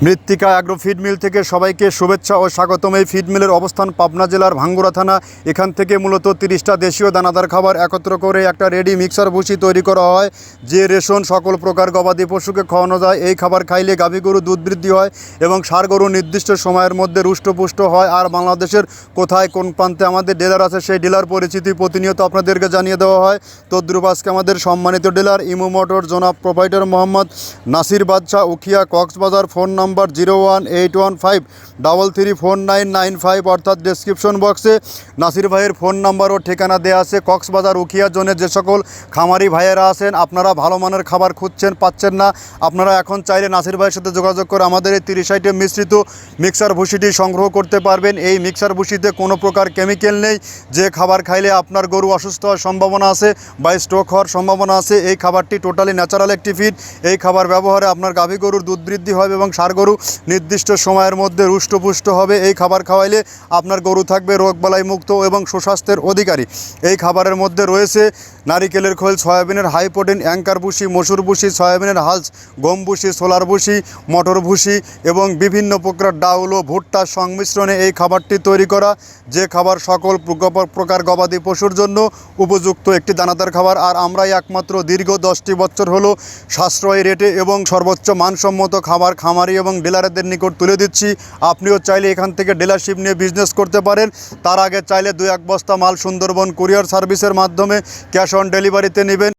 মৃত্তিকা agro feed mill থেকে সবাইকে শুভেচ্ছা ও স্বাগতম। এই ফিড মিলের অবস্থান পাবনা জেলার ভাঙ্গুড়া থানা। এখান থেকে মূলত 30টা দেশীয় দানাদার খাবার একত্র করে একটা রেডি মিক্সার ভুসি তৈরি করা হয়, যে রেশন সকল প্রকার গবাদি পশুকে খাওয়ানো যায়। এই খাবার খাইলে গাভী গরু দুধ বৃদ্ধি হয় এবং ষাঁড় গরু নির্দিষ্ট সময়ের মধ্যে রুষ্টপুষ্ট হয়। আর বাংলাদেশের কোথায় কোন প্রান্তে আমাদের ডিলার আছে, সেই ডিলার পরিচিতি প্রতিনিয়ত আপনাদেরকে জানিয়ে দেওয়া হয়। তদ্রুপ আজকে আমাদের সম্মানিত ডিলার ইমু মোটর জনাব প্রোপাইটার মোহাম্মদ নাসির বাদশাহ, উখিয়া, কক্সবাজার। ফোন নাম্বার 01815334995, অর্থাৎ ডেসক্রিপশন বক্সে নাসির ভাইয়ের ফোন নাম্বার ও ঠিকানা দেওয়া আছে। কক্সবাজার উখিয়া জোনে যে সকল খামারি ভাইয়েরা আছেন, আপনারা ভালো মানের খাবার খুঁজছেন, পাচ্ছেন না, আপনারা এখন চাইলে নাসির ভাইয়ের সাথে যোগাযোগ করে আমাদের এই 30 আইটেম মিশ্রিত মিক্সার ভুসিটি সংগ্রহ করতে পারবেন। এই মিক্সার ভুসিতে কোনো প্রকার কেমিক্যাল নেই, যে খাবার খাইলে আপনার গরু অসুস্থ হওয়ার সম্ভাবনা আছে বা স্ট্রোক হওয়ার সম্ভাবনা আছে। এই খাবারটি টোটালি ন্যাচারাল একটি ফিড। এই খাবার ব্যবহারে আপনার গাভী গরুর দুধ বৃদ্ধি হবে এবং ষাঁড় গরু নির্দিষ্ট সময়ের মধ্যে রুষ্টপুষ্ট হবে। এই খাবার খাওয়াইলে আপনার গরু থাকবে রোগবালাই মুক্ত এবং সুস্বাস্থ্যের অধিকারী। এই খাবারের মধ্যে রয়েছে নারিকেলের খোল, সয়াবিনের হাই প্রোটিন অ্যাঙ্কার ভুসি, মসুর ভুসি, সয়াবিনের হালস, গম ভুসি, সোলার ভুসি, মটর ভুসি এবং বিভিন্ন প্রকার ডাউল ও ভুট্টার সংমিশ্রণে এই খাবারটি তৈরি করা, যে খাবার সকল প্রকার গবাদি পশুর জন্য উপযুক্ত একটি দানাদার খাবার। আর আমরাই একমাত্র দীর্ঘ 10টি বছর হলো সাশ্রয়ী রেটে এবং সর্বোচ্চ মানসম্মত খাবার খামারি এবং ডিলারদের নিকট তুলে দিচ্ছি। আপনিও চাইলে এখান থেকে ডিলারশিপ নিয়ে বিজনেস করতে পারেন। তার আগে চাইলে 2-1 বস্তা মাল সুন্দরবন কুরিয়ার সার্ভিসের মাধ্যমে ক্যাশ অন ডেলিভারিতে নেবেন।